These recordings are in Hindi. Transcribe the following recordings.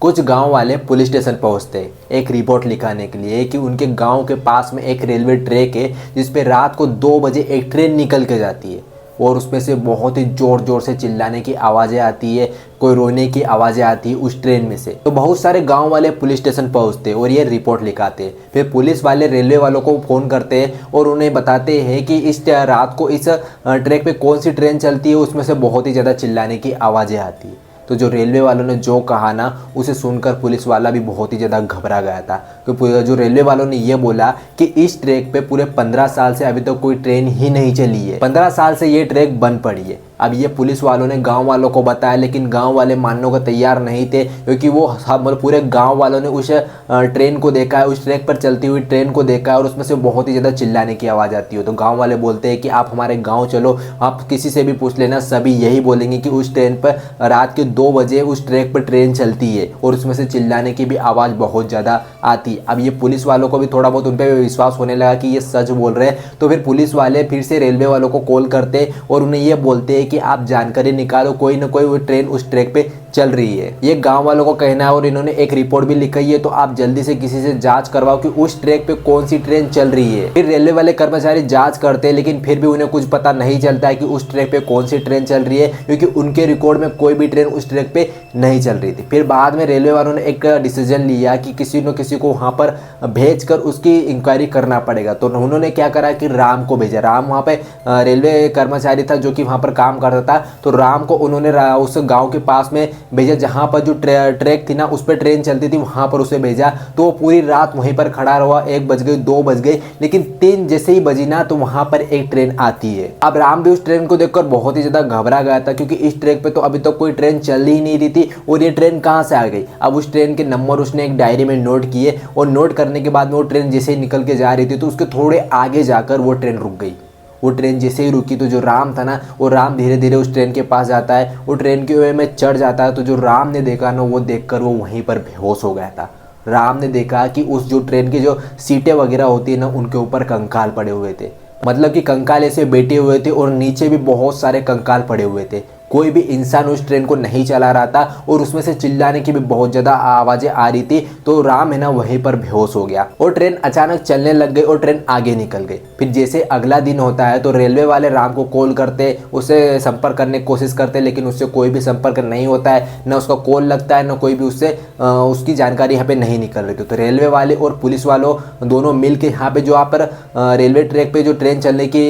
कुछ गांव वाले पुलिस स्टेशन पहुंचते एक रिपोर्ट लिखाने के लिए कि उनके गांव के पास में एक रेलवे ट्रैक है जिस पे रात को 2 बजे एक ट्रेन निकल के जाती है और उसमें से बहुत ही ज़ोर ज़ोर से चिल्लाने की आवाज़ें आती है, कोई रोने की आवाज़ें आती है उस ट्रेन में से। तो बहुत सारे गांव वाले पुलिस स्टेशन पहुंचते और ये रिपोर्ट लिखाते। फिर पुलिस वाले रेलवे वालों को फ़ोन करते हैं और उन्हें बताते हैं कि इस रात को इस ट्रैक पे कौन सी ट्रेन चलती है, उसमें से बहुत ही ज़्यादा चिल्लाने की आवाज़ें आती है। तो जो रेलवे वालों ने जो कहा ना, उसे सुनकर पुलिस वाला भी बहुत ही ज़्यादा घबरा गया था। क्योंकि जो रेलवे वालों ने ये बोला कि इस ट्रैक पे पूरे 15 साल से अभी तक कोई ट्रेन ही नहीं चली है, 15 साल से ये ट्रैक बंद पड़ी है। अब ये पुलिस वालों ने गांव वालों को बताया, लेकिन गांव वाले मानने को तैयार नहीं थे, क्योंकि वो मतलब पूरे गांव वालों ने उस ट्रेन को देखा है, उस ट्रैक पर चलती हुई ट्रेन को देखा है और उसमें से बहुत ही ज़्यादा चिल्लाने की आवाज़ आती है। तो गांव वाले बोलते हैं कि आप हमारे गांव चलो, आप किसी से भी पूछ लेना, सभी यही बोलेंगे कि उस ट्रेन पर रात के 2 बजे उस ट्रैक पर ट्रेन चलती है और उसमें से चिल्लाने की भी आवाज़ बहुत ज़्यादा आती है। अब ये पुलिस वालों को भी थोड़ा बहुत उन पर विश्वास होने लगा कि ये सच बोल रहे हैं। तो फिर पुलिस वाले फिर से रेलवे वालों को कॉल करते और उन्हें ये बोलते हैं कि आप जानकारी निकालो, कोई ना कोई वो ट्रेन उस ट्रैक पे चल रही है। ये गांव वालों को कहना है और इन्होंने एक रिपोर्ट भी लिखाई है, तो आप जल्दी से किसी से जांच करवाओ कि उस ट्रैक पे कौन सी ट्रेन चल रही है। फिर रेलवे वाले कर्मचारी जांच करते हैं, लेकिन फिर भी उन्हें कुछ पता नहीं चलता है कि उस ट्रैक पे कौन सी ट्रेन चल रही है, क्योंकि उनके रिकॉर्ड में कोई भी ट्रेन उस ट्रैक पे नहीं चल रही थी। फिर बाद में रेलवे वालों ने एक डिसीजन लिया कि किसी न किसी को वहाँ पर भेज कर उसकी इंक्वायरी करना पड़ेगा। तो उन्होंने क्या करा कि राम को भेजा। राम वहाँ पे रेलवे कर्मचारी था जो कि वहाँ पर काम करता था। तो राम को उन्होंने उस गाँव के पास में भेजा जहाँ पर जो ट्रैक थी ना, उस पर ट्रेन चलती थी, वहाँ पर उसे भेजा। तो वो पूरी रात वहीं पर खड़ा रहा। 1 बज गई, 2 बज गई, लेकिन 3 जैसे ही बजी ना, तो वहाँ पर एक ट्रेन आती है। अब राम भी उस ट्रेन को देखकर बहुत ही ज़्यादा घबरा गया था, क्योंकि इस ट्रैक पे तो अभी तक कोई ट्रेन चल ही नहीं रही थी और ये ट्रेन कहाँ से आ गई। अब उस ट्रेन के नंबर उसने एक डायरी में नोट किए और नोट करने के बाद में वो ट्रेन जैसे ही निकल के जा रही थी, तो उसके थोड़े आगे जाकर वो ट्रेन रुक गई। वो ट्रेन जैसे ही रुकी तो जो राम था ना, वो राम धीरे धीरे उस ट्रेन के पास जाता है, वो ट्रेन के वे में चढ़ जाता है। तो जो राम ने देखा ना, वो देखकर वो वहीं पर बेहोश हो गया था। राम ने देखा कि उस जो ट्रेन की जो सीटें वगैरह होती है ना, उनके ऊपर कंकाल पड़े हुए थे। मतलब कि कंकाल ऐसे बैठे हुए थे और नीचे भी बहुत सारे कंकाल पड़े हुए थे। कोई भी इंसान उस ट्रेन को नहीं चला रहा था और उसमें से चिल्लाने की भी बहुत ज़्यादा आवाज़ें आ रही थी। तो राम है ना वहीं पर बेहोश हो गया और ट्रेन अचानक चलने लग गई और ट्रेन आगे निकल गई। फिर जैसे अगला दिन होता है तो रेलवे वाले राम को कॉल करते, उसे संपर्क करने की कोशिश करते, लेकिन उससे कोई भी संपर्क नहीं होता है, ना उसका कॉल लगता है, ना कोई भी उससे उसकी जानकारी यहाँ पे नहीं निकल रही थी। तो रेलवे वाले और पुलिस वालों दोनों मिल के यहाँ पे जो यहाँ पर रेलवे ट्रैक पे जो ट्रेन चलने की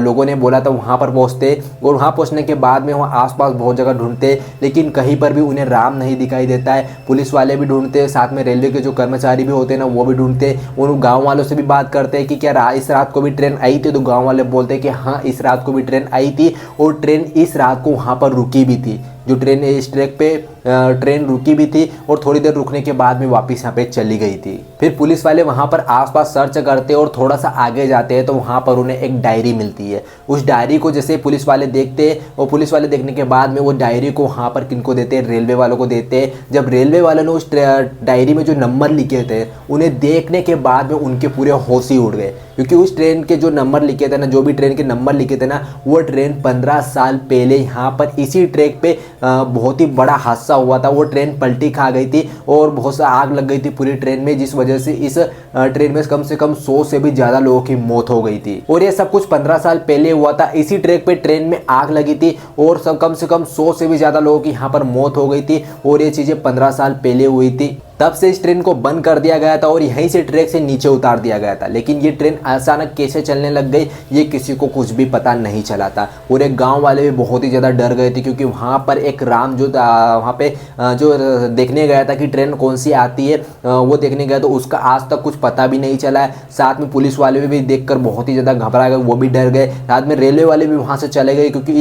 लोगों ने बोला था वहाँ पर पहुँचते और वहाँ पहुँचने के बाद वहाँ आसपास बहुत जगह ढूंढते, लेकिन कहीं पर भी उन्हें राम नहीं दिखाई देता है। पुलिस वाले भी ढूंढते, साथ में रेलवे के जो कर्मचारी भी होते हैं ना, वो भी ढूंढते। उन गांव वालों से भी बात करते हैं कि क्या इस रात को भी ट्रेन आई थी। तो गांव वाले बोलते हैं कि हाँ, इस रात को भी ट्रेन आई थी और ट्रेन इस रात को वहाँ पर रुकी भी थी। जो ट्रेन इस ट्रैक पे ट्रेन रुकी भी थी और थोड़ी देर रुकने के बाद में वापस यहाँ पे चली गई थी। फिर पुलिस वाले वहाँ पर आसपास सर्च करते और थोड़ा सा आगे जाते हैं तो वहाँ पर उन्हें एक डायरी मिलती है। उस डायरी को जैसे पुलिस वाले देखते हैं और पुलिस वाले देखने के बाद में वो डायरी को वहाँ पर किनको देते हैं, रेलवे वालों को देते हैं। जब रेलवे वालों ने उस डायरी में जो नंबर लिखे थे उन्हें देखने के बाद में उनके पूरे होश ही उड़ गए, क्योंकि उस ट्रेन के जो नंबर लिखे थे ना, जो भी ट्रेन के नंबर लिखे थे ना, वो ट्रेन 15 साल पहले यहाँ पर इसी ट्रैक पे बहुत ही बड़ा हादसा हुआ था। वो ट्रेन पलटी खा गई थी और बहुत सा आग लग गई थी पूरी ट्रेन में, जिस वजह से इस ट्रेन में कम से कम 100 से भी ज़्यादा लोगों की मौत हो गई थी। और ये सब कुछ 15 साल पहले हुआ था। इसी ट्रैक पे ट्रेन में आग लगी थी और कम से कम 100 से भी ज़्यादा लोगों की यहाँ पर मौत हो गई थी और ये चीज़ें 15 साल पहले हुई थी। तब से इस ट्रेन को बंद कर दिया गया था और यहीं से ट्रैक से नीचे उतार दिया गया था। लेकिन ये ट्रेन अचानक कैसे चलने लग गई, ये किसी को कुछ भी पता नहीं चला था। पूरे गांव वाले भी बहुत ही ज़्यादा डर गए थे, क्योंकि वहाँ पर एक राम जो वहाँ पे जो देखने गया था कि ट्रेन कौन सी आती है, वो देखने गया, तो उसका आज तक कुछ पता भी नहीं चला है। साथ में पुलिस वाले भी देखकर बहुत ही ज़्यादा घबरा गए, वो भी डर गए। साथ में रेलवे वाले भी वहाँ से चले गए, क्योंकि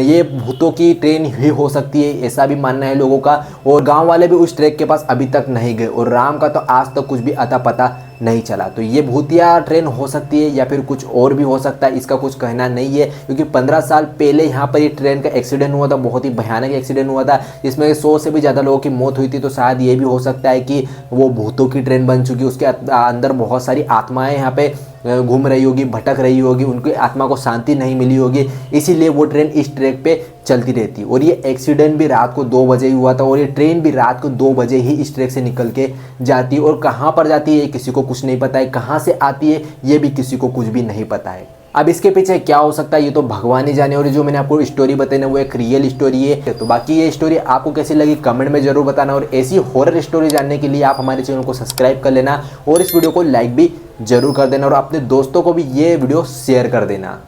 ये भूतों की ट्रेन ही हो सकती है, ऐसा भी मानना है लोगों का। और गाँव वाले भी उस ट्रैक के पास अभी तक नहीं गए और राम का तो आज तक कुछ भी अता पता नहीं चला। तो ये भूतिया ट्रेन हो सकती है या फिर कुछ और भी हो सकता है, इसका कुछ कहना नहीं है, क्योंकि 15 साल पहले यहाँ पर ये ट्रेन का एक्सीडेंट हुआ था, बहुत ही भयानक एक्सीडेंट हुआ था जिसमें 100 से भी ज़्यादा लोगों की मौत हुई थी। तो शायद ये भी हो सकता है कि वो भूतों की ट्रेन बन चुकी, उसके अंदर बहुत सारी आत्माएं यहाँ पे घूम रही होगी, भटक रही होगी, उनकी आत्मा को शांति नहीं मिली होगी, इसीलिए वो ट्रेन इस ट्रैक पे चलती रहती। और ये एक्सीडेंट भी रात को 2 बजे ही हुआ था और ये ट्रेन भी रात को 2 बजे ही इस ट्रैक से निकल के जाती है। और कहाँ पर जाती है किसी को कुछ नहीं पता है, कहाँ से आती है ये भी किसी को कुछ भी नहीं पता है। अब इसके पीछे क्या हो सकता है ये तो भगवान ही जाने। और जो मैंने आपको स्टोरी बताई ना वो एक रियल स्टोरी है। तो बाकी ये स्टोरी आपको कैसी लगी कमेंट में जरूर बताना, और ऐसी हॉरर स्टोरी जानने के लिए आप हमारे चैनल को सब्सक्राइब कर लेना और इस वीडियो को लाइक भी जरूर कर देना और अपने दोस्तों को भी ये वीडियो शेयर कर देना।